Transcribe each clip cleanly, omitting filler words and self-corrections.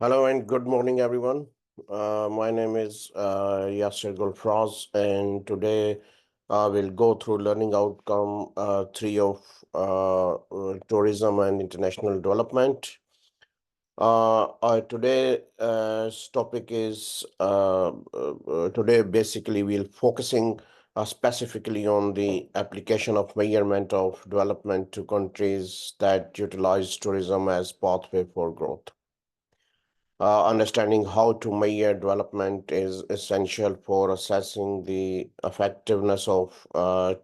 Hello and good morning, everyone. My name is Yasser Gulfraz, and today we'll go through learning outcome three of tourism and international development. Today's topic is today basically we'll focusing specifically on the application of measurement of development to countries that utilize tourism as pathway for growth. Understanding how to measure development is essential for assessing the effectiveness of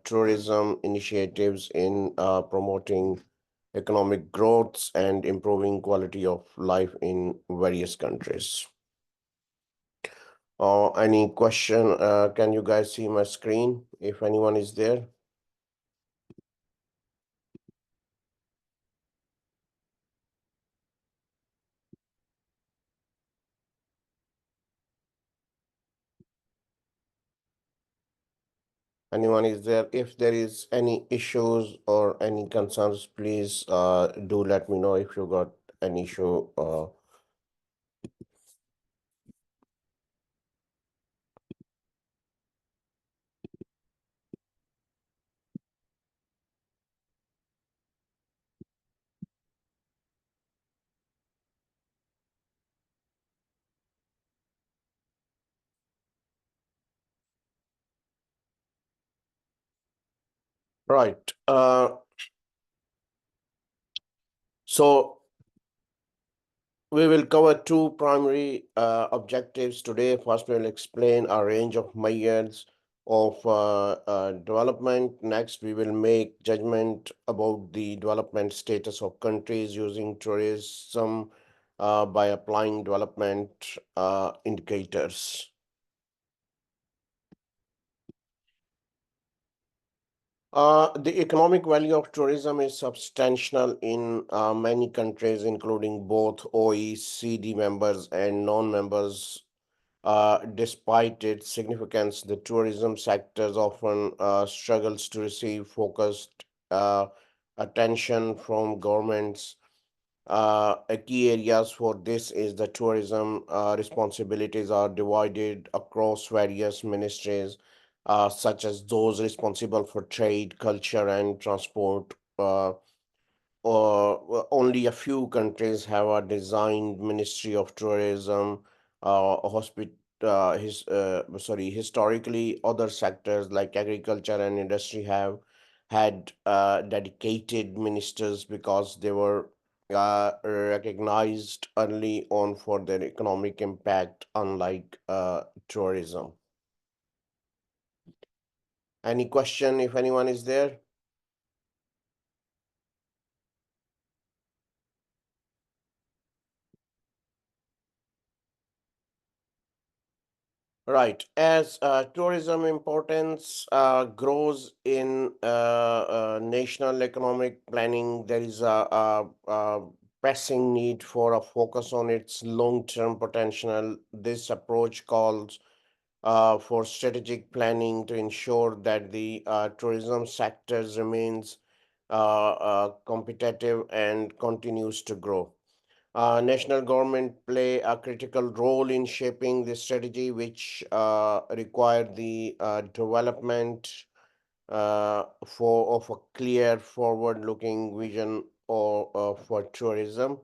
tourism initiatives in promoting economic growth and improving quality of life in various countries. Any question? Can you guys see my screen if anyone is there? Anyone is there? If there is any issues or any concerns, please do let me know if you got an issue. Right. So we will cover two primary objectives today. First, we'll explain a range of measures of development. Next, we will make judgment about the development status of countries using tourism by applying development indicators. The economic value of tourism is substantial in many countries, including both OECD members and non-members. Despite its significance, the tourism sector often struggles to receive focused attention from governments. Key areas for this is the tourism responsibilities are divided across various ministries, such as those responsible for trade, culture, and transport. Only a few countries have a designed Ministry of Tourism. Historically, other sectors like agriculture and industry have had dedicated ministers because they were recognized early on for their economic impact, unlike tourism. Any question if anyone is there? Right. As tourism importance grows in national economic planning, there is a pressing need for a focus on its long-term potential. This approach calls for strategic planning to ensure that the tourism sector remains competitive and continues to grow. National government play a critical role in shaping this strategy, which require the development of a clear forward-looking vision for tourism.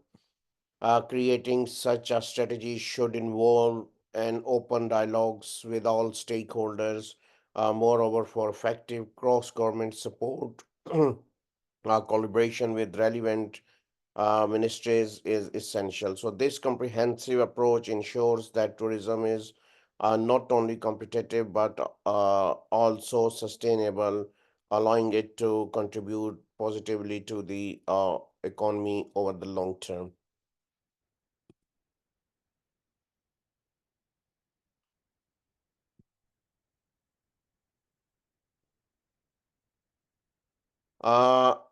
Creating such a strategy should involve an open dialogues with all stakeholders. Moreover, for effective cross-government support, collaboration with relevant ministries is essential. So this comprehensive approach ensures that tourism is not only competitive but also sustainable, allowing it to contribute positively to the economy over the long term.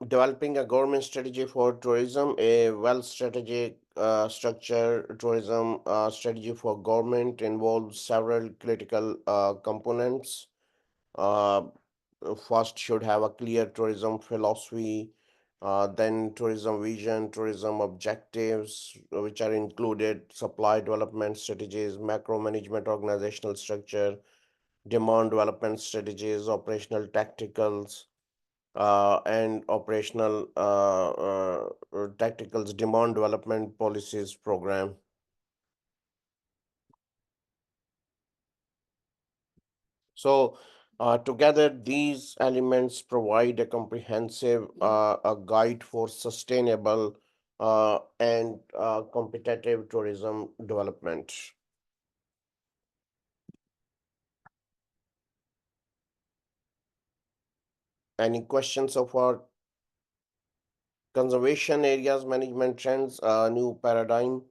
Developing a government strategy for tourism, a well strategic structure tourism strategy for government involves several critical components. Uh, First, should have a clear tourism philosophy, Then tourism vision, tourism objectives, which are included supply development strategies, macro management organizational structure, demand development strategies, operational tacticals, and operational tacticals, demand development policies program. So, together, these elements provide a comprehensive a guide for sustainable and competitive tourism development. Any questions so far? Conservation areas management trends, new paradigm.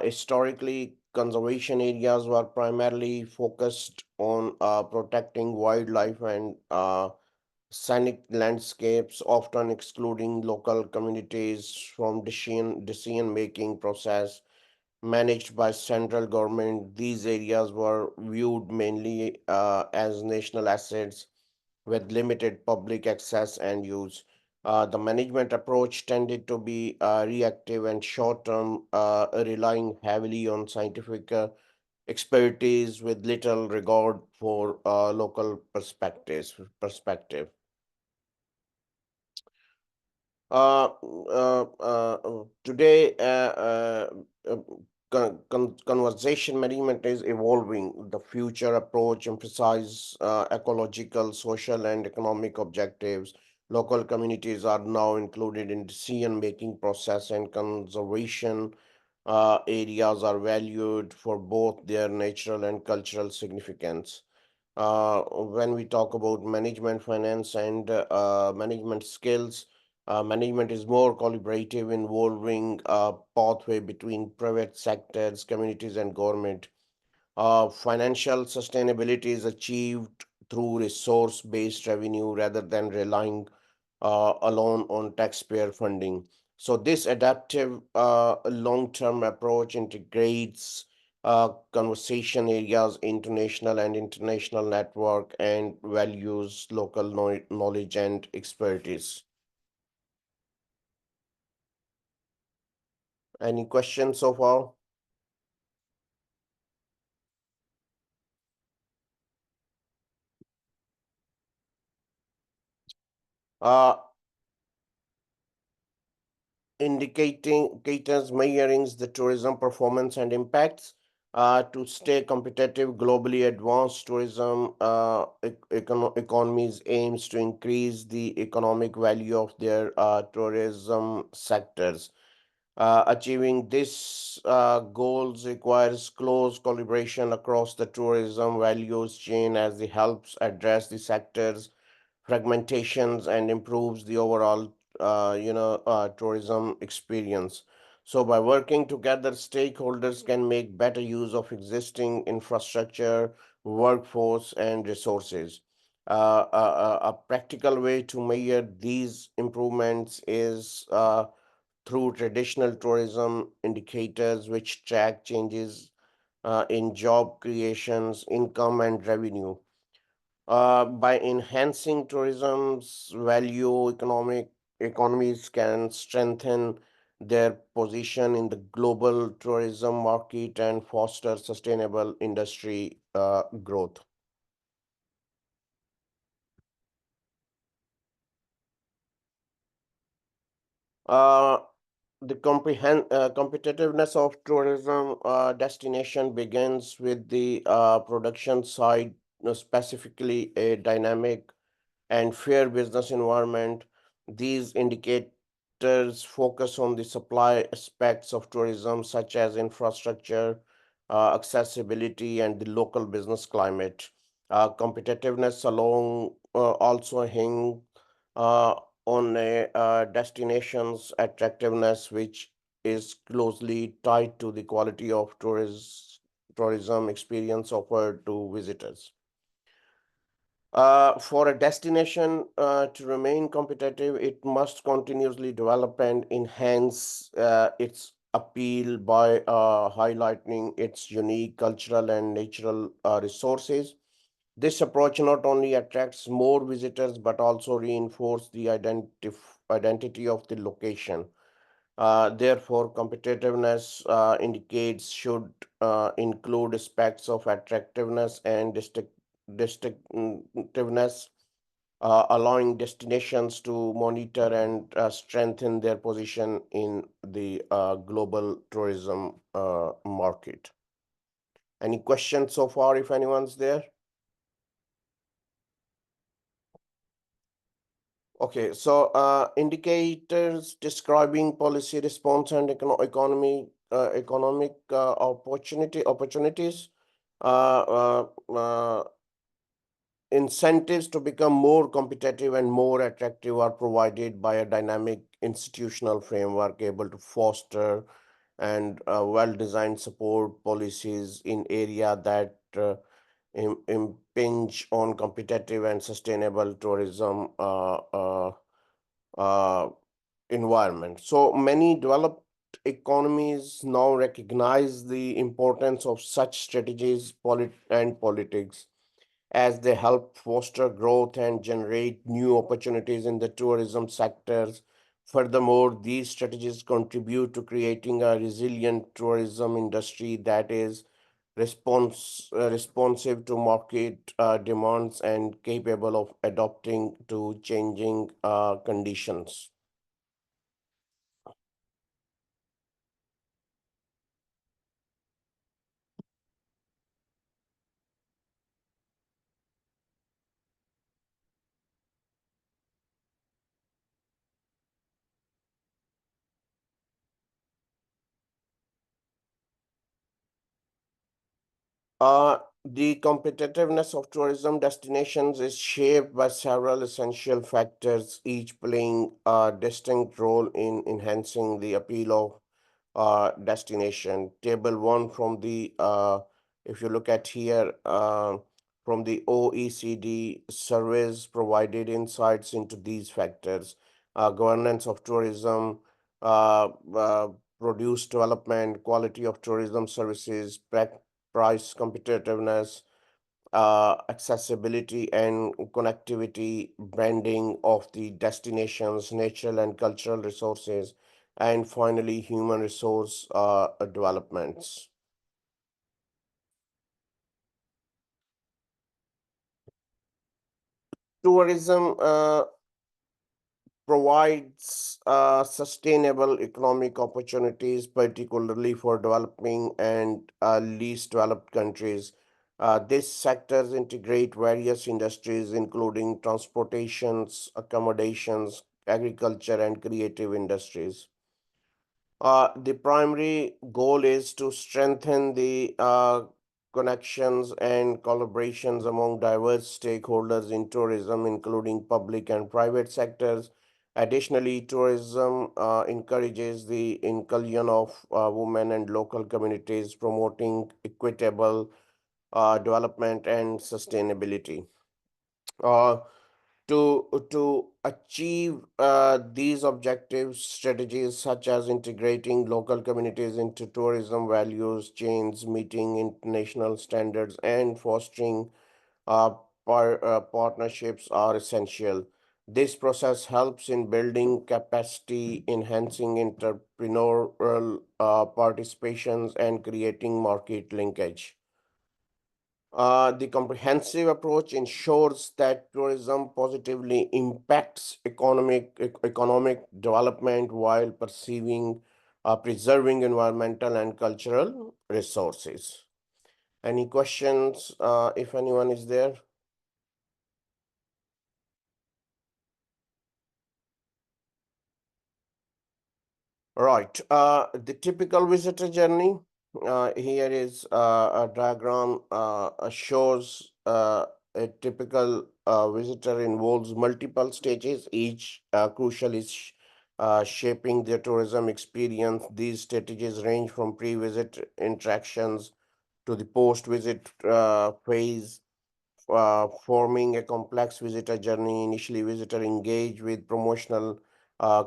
Historically, conservation areas were primarily focused on protecting wildlife and scenic landscapes, often excluding local communities from decision-making process managed by central government. These areas were viewed mainly as national assets with limited public access and use. The management approach tended to be reactive and short-term, relying heavily on scientific expertise with little regard for local perspective. Uh, Today, uh, conversation management is evolving. The future approach emphasizes ecological, social, and economic objectives. Local communities are now included in decision-making process, and conservation areas are valued for both their natural and cultural significance. When we talk about management, finance, and management skills, management is more collaborative, involving a pathway between private sectors, communities, and government. Financial sustainability is achieved through resource-based revenue rather than relying alone on taxpayer funding. So this adaptive long-term approach integrates conversation areas, international network, and values local knowledge and expertise. Any questions so far? Uh, Indicating indicators measuring the tourism performance and impacts to stay competitive globally. Advanced tourism economies aims to increase the economic value of their tourism sectors. Achieving this goals requires close collaboration across the tourism values chain, as it helps address the sector's fragmentations and improves the overall tourism experience. So by working together, stakeholders can make better use of existing infrastructure, workforce, and resources. A practical way to measure these improvements is through traditional tourism indicators, which track changes in job creations, income, and revenue. By enhancing tourism's value, economies can strengthen their position in the global tourism market and foster sustainable industry growth. Uh, the competitiveness of tourism destination begins with the production side, specifically a dynamic and fair business environment. These indicators focus on the supply aspects of tourism, such as infrastructure, accessibility, and the local business climate. Competitiveness along also hang uh, on a destination's attractiveness, which is closely tied to the quality of tourism experience offered to visitors. For a destination to remain competitive, it must continuously develop and enhance its appeal by highlighting its unique cultural and natural resources. This approach not only attracts more visitors but also reinforces the identity of the location. Therefore, competitiveness indicates should include aspects of attractiveness and distinctiveness, allowing destinations to monitor and strengthen their position in the global tourism market. Any questions so far, if anyone's there? Okay, so indicators describing policy response and economic opportunities. Uh, uh, uh, Incentives to become more competitive and more attractive are provided by a dynamic institutional framework able to foster and well-designed support policies in area that impinge on competitive and sustainable tourism uh, environment. So many developed economies now recognize the importance of such strategies and politics as they help foster growth and generate new opportunities in the tourism sectors. Furthermore, these strategies contribute to creating a resilient tourism industry that is responsive to market demands and capable of adapting to changing conditions. The competitiveness of tourism destinations is shaped by several essential factors, each playing a distinct role in enhancing the appeal of destination. Table one from the, if you look at here, from the OECD surveys provided insights into these factors. Governance of tourism, uh, uh, produce development, quality of tourism services, price competitiveness, accessibility and connectivity, branding of the destinations, natural and cultural resources, and finally, human resource developments. Tourism provides sustainable economic opportunities, particularly for developing and least developed countries. These sectors integrate various industries, including transportations, accommodations, agriculture, and creative industries. The primary goal is to strengthen the connections and collaborations among diverse stakeholders in tourism, including public and private sectors. Additionally, tourism encourages the inclusion of women and local communities, promoting equitable development and sustainability. Uh, to achieve these objectives, strategies such as integrating local communities into tourism values chains, meeting international standards, and fostering uh, partnerships are essential. This process helps in building capacity, enhancing entrepreneurial participations, and creating market linkage. The comprehensive approach ensures that tourism positively impacts economic development while preserving environmental and cultural resources. Any questions, if anyone is there? Right. The typical visitor journey. Here is a diagram shows a typical visitor involves multiple stages. Each crucial is shaping their tourism experience. These stages range from pre-visit interactions to the post-visit phase, forming a complex visitor journey. Initially, visitor engage with promotional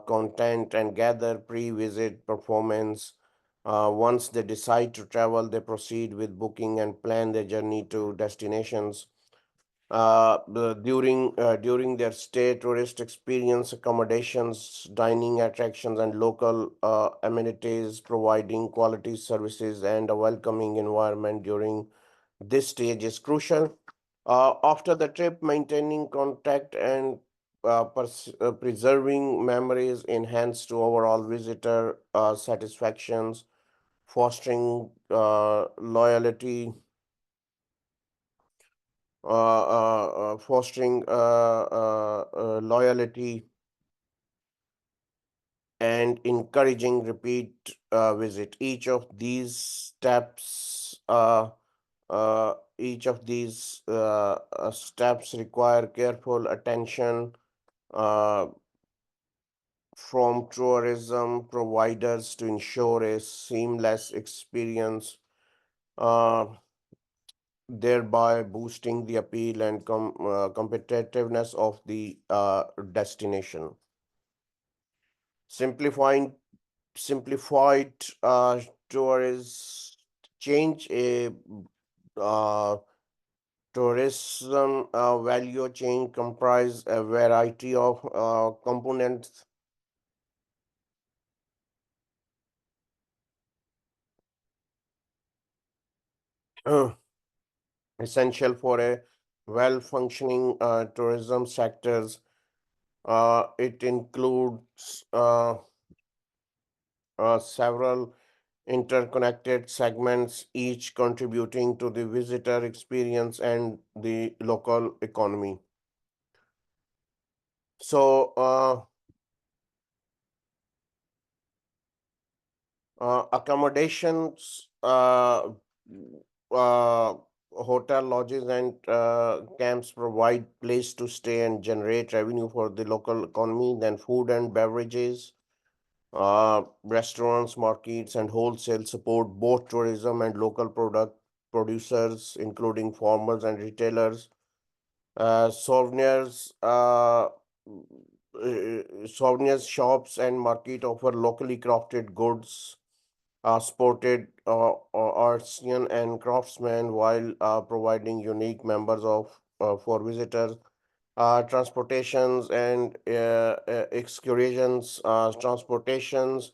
content and gather pre-visit performance. Once they decide to travel, they proceed with booking and plan their journey to destinations. during their stay, tourist experience accommodations, dining attractions, and local amenities, providing quality services and a welcoming environment during this stage is crucial. After the trip, maintaining contact and preserving memories enhance to overall visitor satisfactions, fostering loyalty and encouraging repeat visit. Each of these steps require careful attention uh, from tourism providers to ensure a seamless experience, uh, thereby boosting the appeal and competitiveness of the destination. Simplifying simplified tourist change a uh, tourism value chain comprise a variety of components essential for a well-functioning tourism sectors. It includes several interconnected segments, each contributing to the visitor experience and the local economy. So, accommodations, uh, hotel lodges, and camps provide place to stay and generate revenue for the local economy. Then, food and beverages, restaurants, markets, and wholesale support both tourism and local product producers, including farmers and retailers. Souvenirs, souvenirs shops and market offer locally crafted goods, sported artisan and craftsmen, while providing unique members of for visitors. Transportations and excursions, transportations,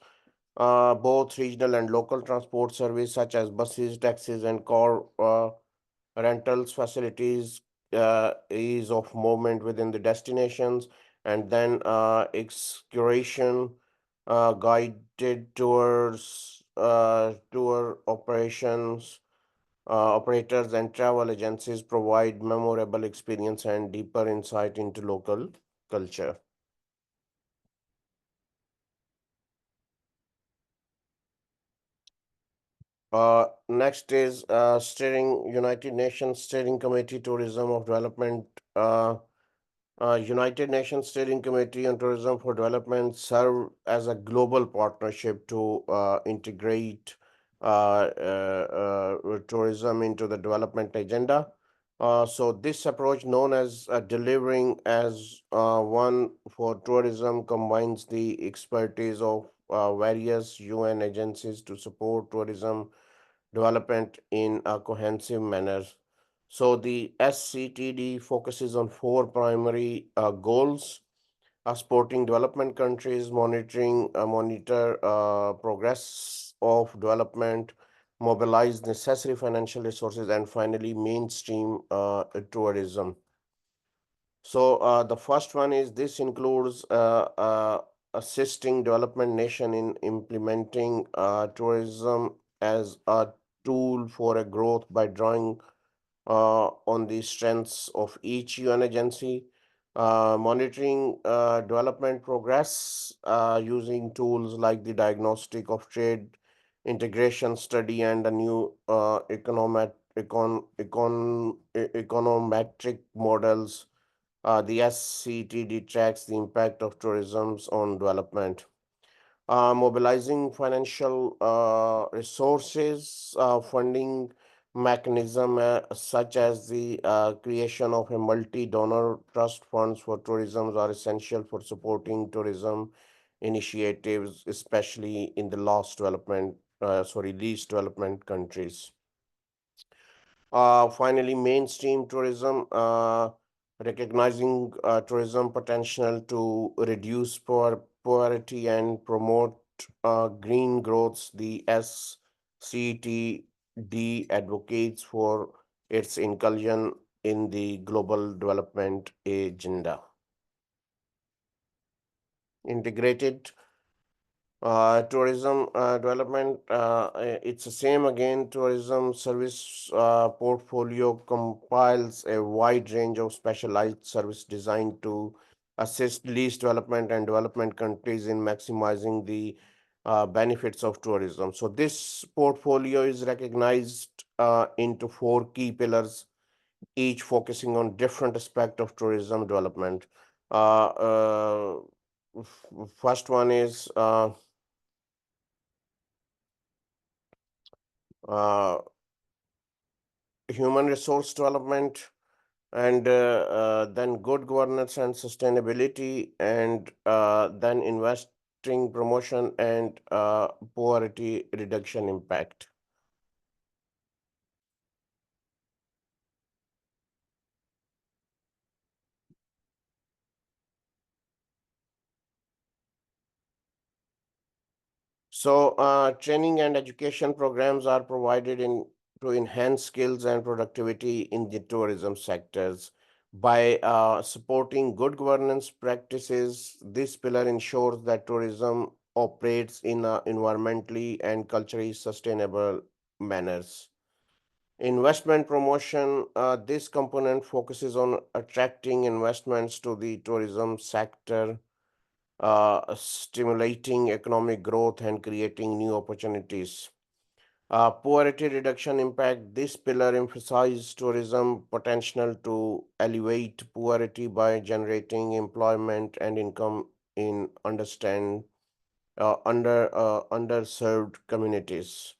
both regional and local transport service such as buses, taxis, and car rentals facilities, ease of movement within the destinations, and then excursion, guided tours, tour operations, operators and travel agencies provide memorable experience and deeper insight into local culture. Next is steering United Nations Steering Committee Tourism of Development. United Nations Steering Committee on Tourism for Development serve as a global partnership to integrate tourism into the development agenda. So this approach, known as delivering as one for tourism, combines the expertise of various UN agencies to support tourism development in a cohesive manner. So the SCTD focuses on four primary goals: supporting development countries, monitor progress of development, mobilize necessary financial resources, and finally mainstream tourism. So the first one is this includes assisting development nation in implementing tourism as a tool for a growth by drawing on the strengths of each UN agency, monitoring development progress using tools like the diagnostic of trade, integration study, and a new econometric models. The SCTD tracks the impact of tourism on development. Mobilizing financial resources, funding mechanism such as the creation of a multi-donor trust funds for tourism are essential for supporting tourism initiatives, especially in the least development countries. Finally, mainstream tourism, recognizing tourism potential to reduce poverty and promote green growth. The SCTD advocates for its inclusion in the global development agenda. Integrated tourism development, it's the same again. Tourism service portfolio compiles a wide range of specialized service designed to assist least development and development countries in maximizing the benefits of tourism. So this portfolio is recognized into four key pillars, each focusing on different aspect of tourism development. First one is uh, human resource development, and then good governance and sustainability, and then investing promotion and poverty reduction impact. So, training and education programs are provided in to enhance skills and productivity in the tourism sectors. By supporting good governance practices, this pillar ensures that tourism operates in environmentally and culturally sustainable manners. Investment promotion, this component focuses on attracting investments to the tourism sector, stimulating economic growth and creating new opportunities. Poverty reduction impact. This pillar emphasizes tourism potential to elevate poverty by generating employment and income in underserved communities.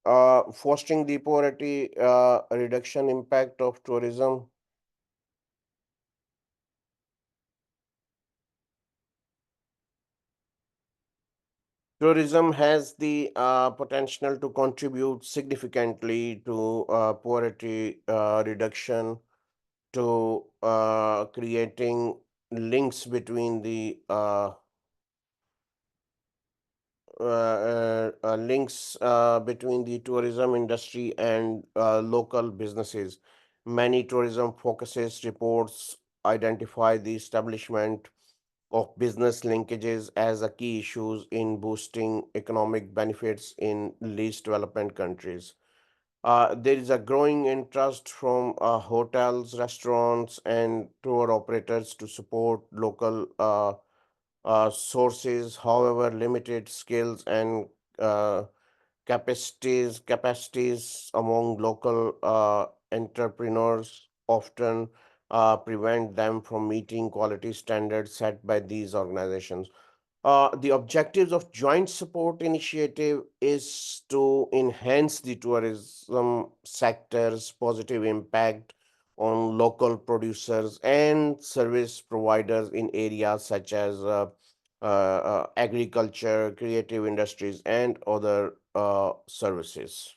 Fostering the poverty reduction impact of tourism. Tourism has the potential to contribute significantly to poverty reduction, to creating links between the tourism industry and local businesses. Many tourism focuses reports identify the establishment of business linkages as a key issues in boosting economic benefits in least development countries. There is a growing interest from hotels, restaurants, and tour operators to support local sources. However, limited skills and uh, capacities among local entrepreneurs often prevent them from meeting quality standards set by these organizations. The objectives of joint support initiative is to enhance the tourism sector's positive impact on local producers and service providers in areas such as agriculture, creative industries, and other services.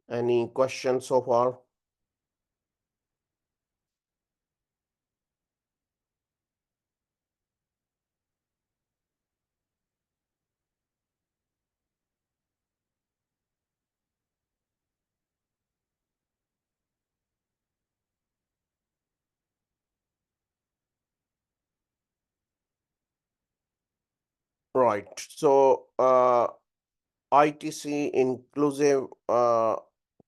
Any questions so far? Right. So, ITC, inclusive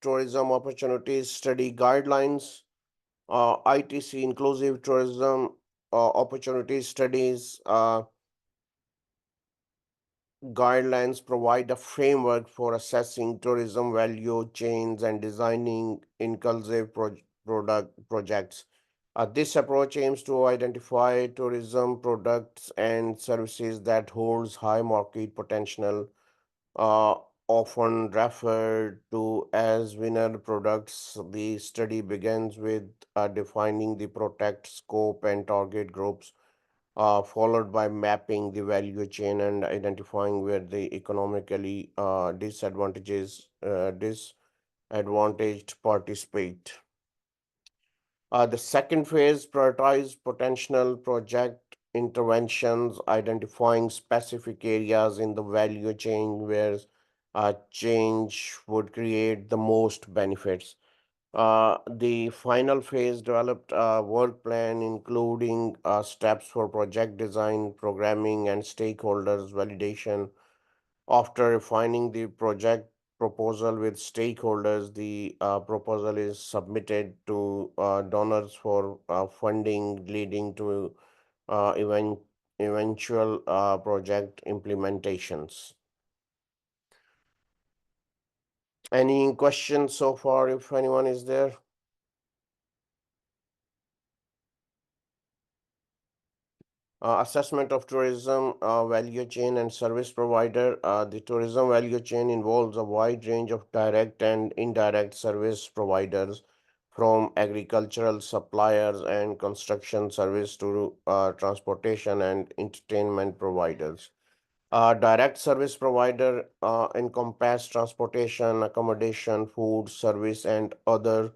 tourism opportunities study guidelines. ITC, inclusive tourism opportunities studies guidelines provide a framework for assessing tourism value chains and designing inclusive projects. This approach aims to identify tourism products and services that holds high market potential, uh, often referred to as winner products. The study begins with defining the product scope and target groups, followed by mapping the value chain and identifying where the economically disadvantaged participate. The second phase prioritize potential project interventions, identifying specific areas in the value chain where change would create the most benefits. The final phase developed a work plan including steps for project design, programming, and stakeholders validation. After refining the project proposal with stakeholders, the proposal is submitted to donors for funding, leading to eventual project implementations. Any questions so far, if anyone is there? Assessment of tourism value chain and service provider. The tourism value chain involves a wide range of direct and indirect service providers, from agricultural suppliers and construction service to transportation and entertainment providers. Direct service provider encompass transportation, accommodation, food, service, and other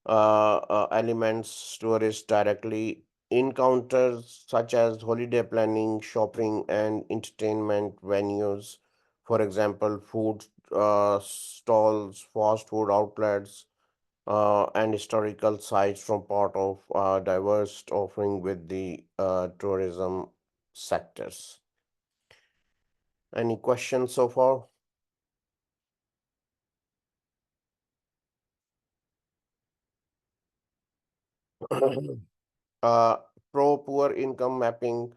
elements tourists directly encounters, such as holiday planning, shopping, and entertainment venues. For example, food stalls, fast food outlets, and historical sites from part of diverse offering with the tourism sectors. Any questions so far? uh, Pro poor income mapping.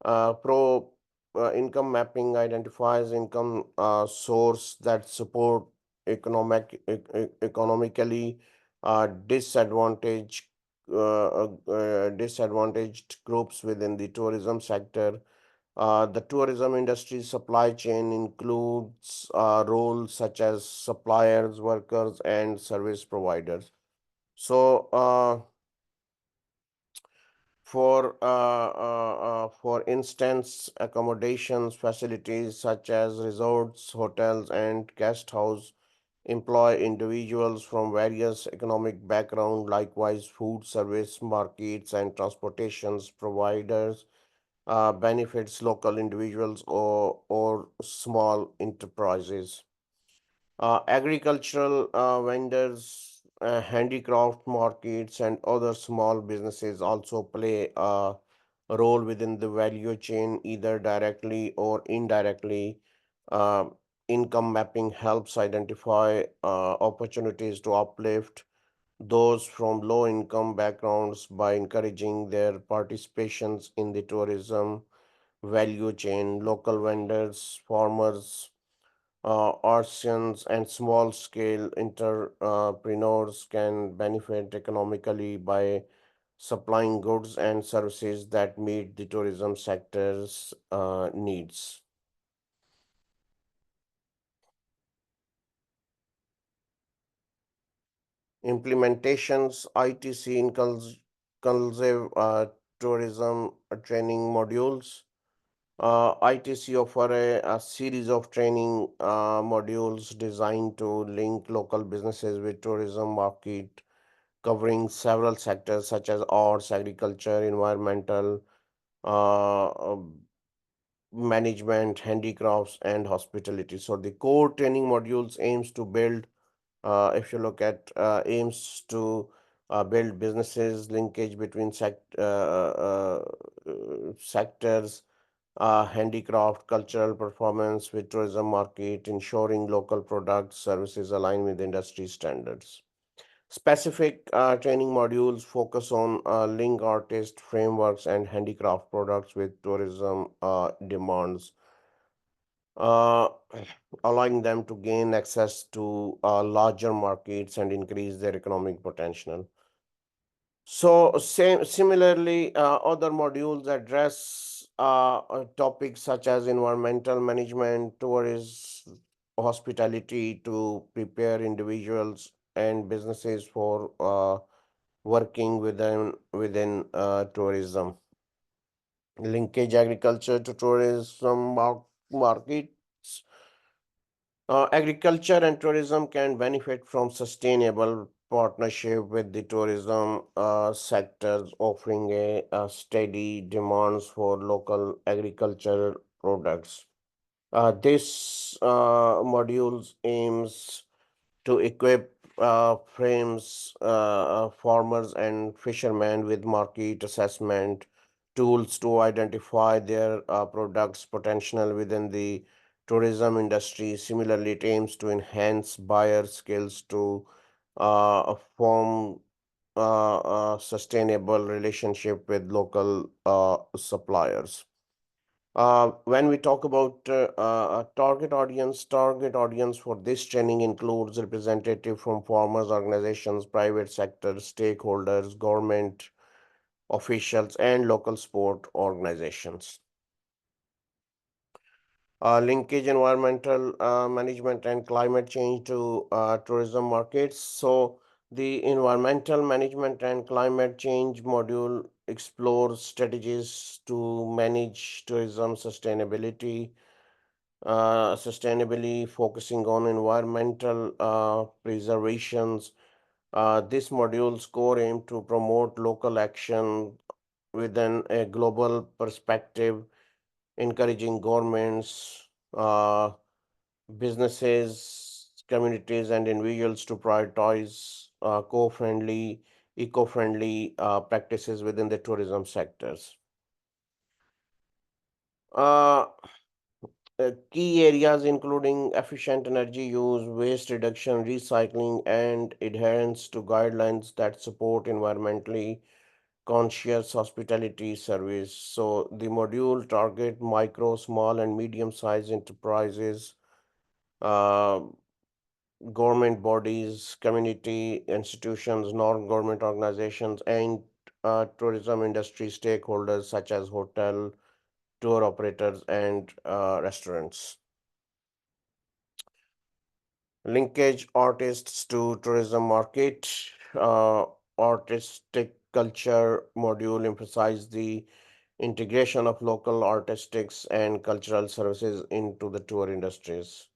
Pro income mapping identifies income source that support economically disadvantaged disadvantaged groups within the tourism sector. The tourism industry supply chain includes roles such as suppliers, workers, and service providers. So, for instance, accommodations facilities such as resorts, hotels, and guest house employ individuals from various economic backgrounds. Likewise, food service markets and transportations providers benefits local individuals or small enterprises. Agricultural vendors, handicraft markets, and other small businesses also play a role within the value chain, either directly or indirectly. Uh, Income mapping helps identify opportunities to uplift those from low income backgrounds by encouraging their participations in the tourism value chain. Local vendors, farmers, artisans, and small scale entrepreneurs can benefit economically by supplying goods and services that meet the tourism sector's needs. Implementations, ITC inclusive tourism training modules. ITC offer a series of training modules designed to link local businesses with tourism market, covering several sectors such as arts, agriculture, environmental, uh, management, handicrafts, and hospitality. So the core training modules aims to build, if you look at aims to build businesses, linkage between sectors, handicraft, cultural performance with tourism market, ensuring local products, services align with industry standards. Specific training modules focus on link artist frameworks and handicraft products with tourism demands, uh, allowing them to gain access to larger markets and increase their economic potential. So, similarly, other modules address topics such as environmental management, tourism, hospitality to prepare individuals and businesses for working within tourism. Linkage agriculture to tourism markets. Agriculture and tourism can benefit from sustainable partnership with the tourism sectors, offering a steady demands for local agricultural products. This modules aims to equip farmers and fishermen with market assessment tools to identify their products potential within the tourism industry. Similarly, it aims to enhance buyer skills to form a sustainable relationship with local suppliers. When we talk about target audience for this training includes representative from farmers, organizations, private sector, stakeholders, government officials, and local sport organizations. Linkage environmental management and climate change to tourism markets. So, the environmental management and climate change module explores strategies to manage tourism sustainably focusing on environmental preservations. This module's core aim to promote local action within a global perspective, encouraging governments, uh, businesses, communities, and individuals to prioritize eco-friendly practices within the tourism sectors. Uh, Key areas including efficient energy use, waste reduction, recycling, and adherence to guidelines that support environmentally conscious hospitality service. So the module target micro, small, and medium-sized enterprises, uh, government bodies, community institutions, non-government organizations, and tourism industry stakeholders such as hotel, tour operators, and restaurants. Linkage artists to tourism market. Uh, Artistic culture module emphasize the integration of local artistics and cultural services into the tour industries.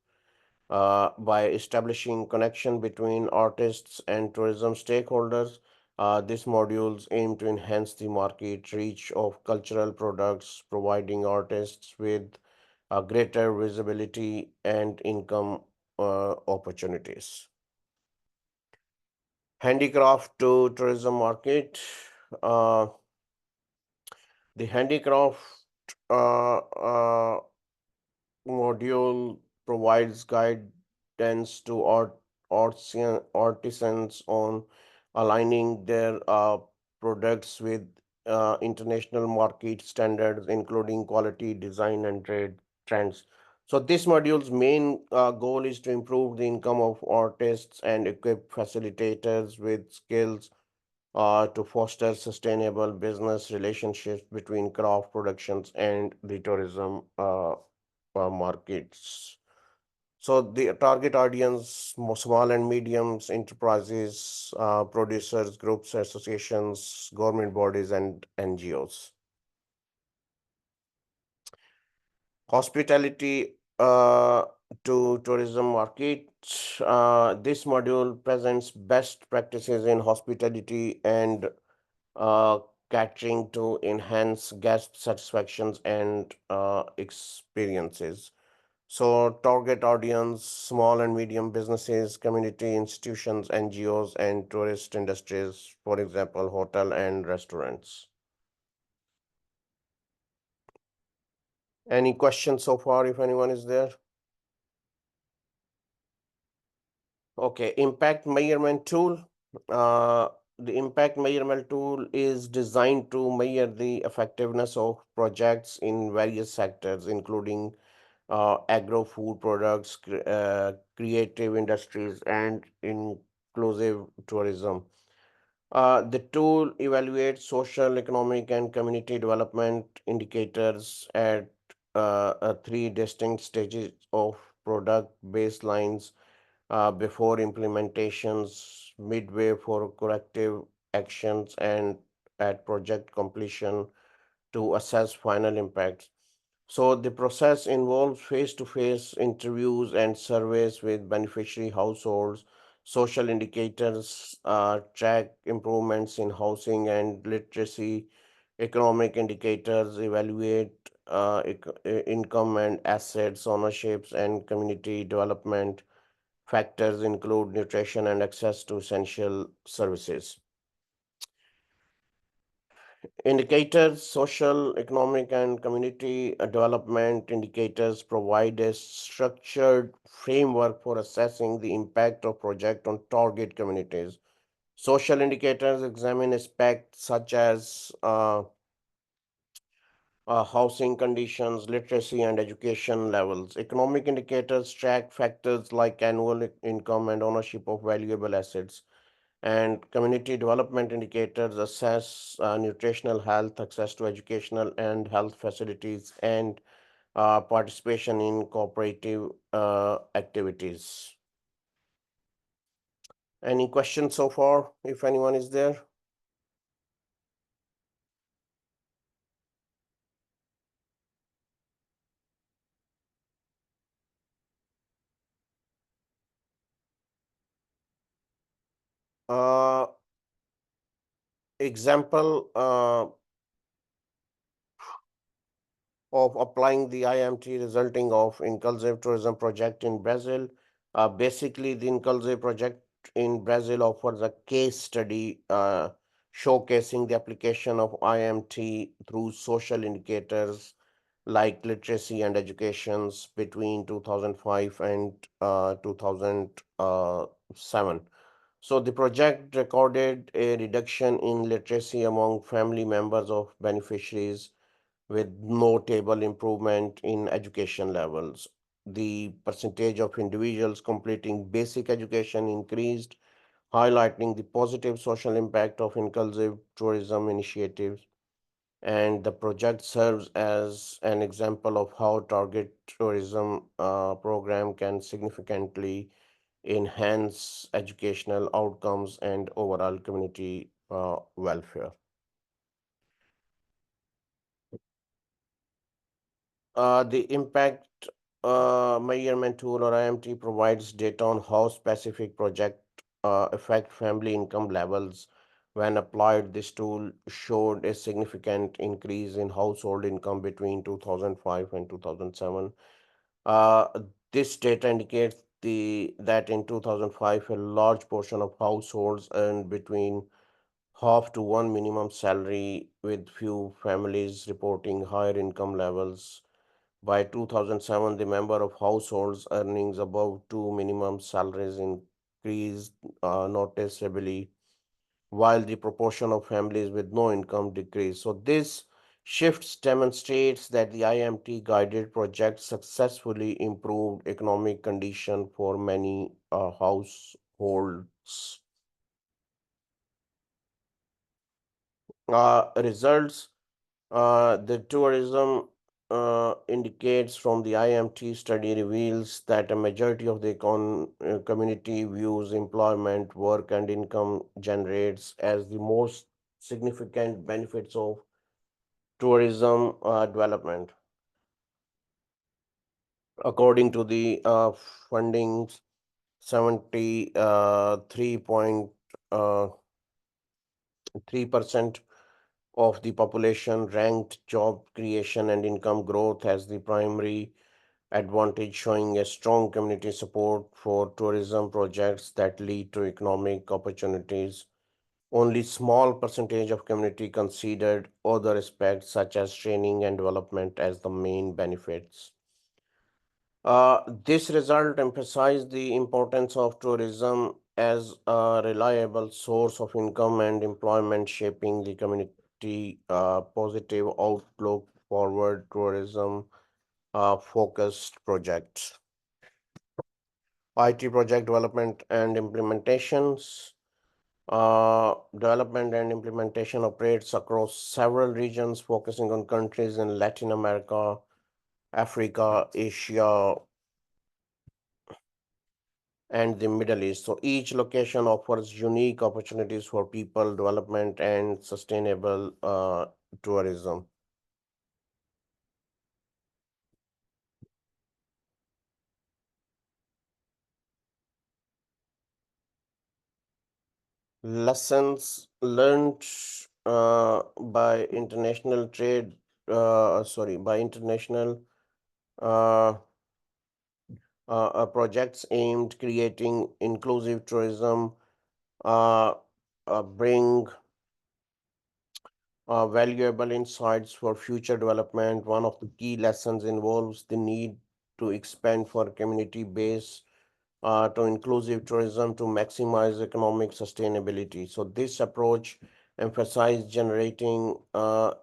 By establishing connection between artists and tourism stakeholders, these modules aim to enhance the market reach of cultural products, providing artists with greater visibility and income opportunities. Handicraft to tourism market. Uh, the handicraft uh, uh, module provides guidance to artisans on aligning their products with international market standards, including quality, design, and trade trends. So, this module's main goal is to improve the income of artists and equip facilitators with skills to foster sustainable business relationships between craft productions and the tourism markets. So the target audience, small and medium enterprises, producers, groups, associations, government bodies, and NGOs. Hospitality to tourism market. This module presents best practices in hospitality and uh, catering to enhance guest satisfactions and experiences. So, target audience, small and medium businesses, community institutions, NGOs, and tourist industries, for example, hotel and restaurants. Any questions so far, if anyone is there? Okay, impact measurement tool. Uh, the impact measurement tool is designed to measure the effectiveness of projects in various sectors, including agro food products, creative industries, and inclusive tourism. The tool evaluates social, economic, and community development indicators at three distinct stages of product baselines before implementations, midway for corrective actions, and at project completion to assess final impact. So the process involves face-to-face interviews and surveys with beneficiary households. Social indicators track improvements in housing and literacy. Economic indicators evaluate income and assets, ownerships, and community development. Factors include nutrition and access to essential services. Indicators, social, economic, and community development indicators provide a structured framework for assessing the impact of project on target communities. Social indicators examine aspects such as housing conditions, literacy, and education levels. Economic indicators track factors like annual income and ownership of valuable assets. And community development indicators assess nutritional health, access to educational and health facilities, and participation in cooperative activities. Any questions so far, if anyone is there? Uh, Example of applying the IMT resulting of inclusive tourism project in Brazil. Basically, the inclusive project in Brazil offers a case study showcasing the application of IMT through social indicators like literacy and educations between 2005 and 2007. So the project recorded a reduction in literacy among family members of beneficiaries with notable improvement in education levels. The percentage of individuals completing basic education increased, highlighting the positive social impact of inclusive tourism initiatives. And the project serves as an example of how target tourism program can significantly enhance educational outcomes and overall community welfare. The impact measurement tool or IMT provides data on how specific project affect family income levels. When applied, this tool showed a significant increase in household income between 2005 and 2007. Uh, this data indicates that in 2005, a large portion of households earned between half to one minimum salary, with few families reporting higher income levels. By 2007, the number of households earnings above two minimum salaries increased noticeably, while the proportion of families with no income decreased. So, this shifts demonstrates that the IMT guided project successfully improved economic condition for many households. Results. The tourism indicates from the IMT study reveals that a majority of the community views employment, work, and income generates as the most significant benefits of tourism development. According to the fundings, 73.3% of the population ranked job creation and income growth as the primary advantage, showing a strong community support for tourism projects that lead to economic opportunities. Only small percentage of community considered other aspects such as training and development as the main benefits. This result emphasized the importance of tourism as a reliable source of income and employment, shaping the community positive outlook forward tourism focused projects. IT project development and implementations. Development and implementation operates across several regions, focusing on countries in Latin America, Africa, Asia, and the Middle East. So each location offers unique opportunities for people development and sustainable tourism. Lessons learned by international trade, by international uh, projects aimed creating inclusive tourism, uh, bring valuable insights for future development. One of the key lessons involves the need to expand for community-based to inclusive tourism to maximize economic sustainability. So this approach emphasizes generating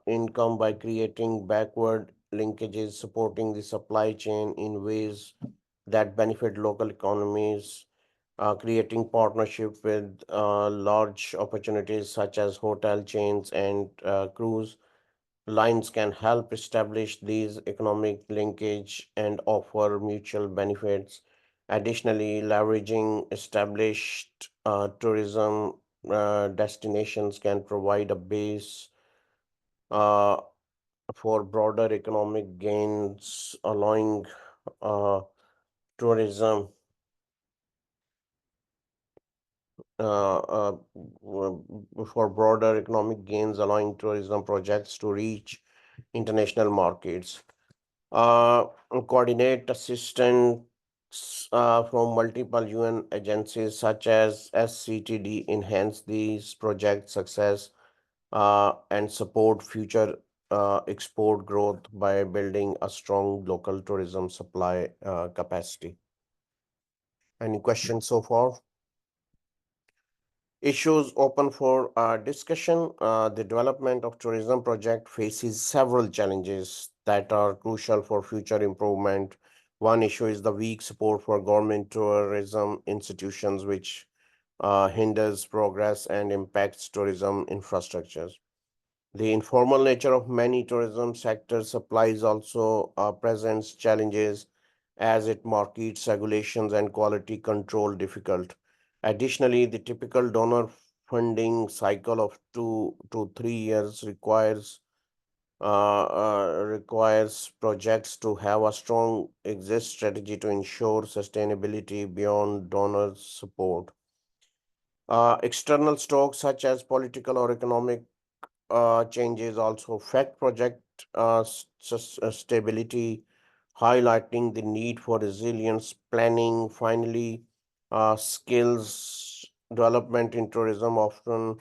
income by creating backward linkages, supporting the supply chain in ways that benefit local economies, creating partnership with large opportunities such as hotel chains and cruise lines can help establish these economic linkage and offer mutual benefits. Additionally, leveraging established tourism destinations can provide a base uh, for broader economic gains, allowing uh, tourism uh, uh, for broader economic gains, allowing tourism projects to reach international markets. uh, Coordinate assistance from multiple UN agencies such as SCTD enhance these project success and support future export growth by building a strong local tourism supply capacity. Any questions so far? Issues open for discussion. The development of tourism project faces several challenges that are crucial for future improvement. One issue is the weak support for government tourism institutions, which hinders progress and impacts tourism infrastructures. The informal nature of many tourism sector supplies also presents challenges as it markets regulations and quality control difficult. Additionally, the typical donor funding cycle of 2 to 3 years requires projects to have a strong exit strategy to ensure sustainability beyond donor support. External stocks such as political or economic changes also affect project stability, highlighting the need for resilience planning. Finally, skills development in tourism often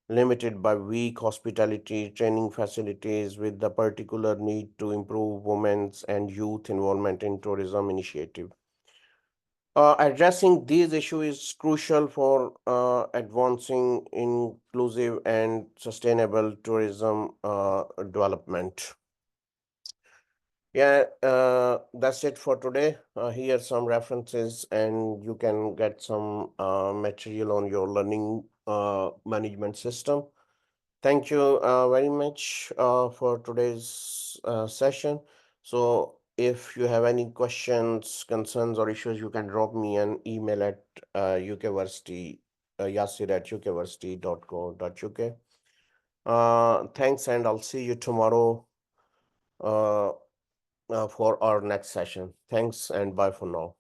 limited by weak hospitality training facilities, with the particular need to improve women's and youth involvement in tourism initiative. Addressing these issues is crucial for advancing inclusive and sustainable tourism development. Yeah, that's it for today. Here are some references, and you can get some material on your learning management system. Thank you very much for today's session. So if you have any questions, concerns, or issues, you can drop me an email at ukversity, yasir@ukversity.co.uk. Thanks, and I'll see you tomorrow uh, for our next session. Thanks, and bye for now.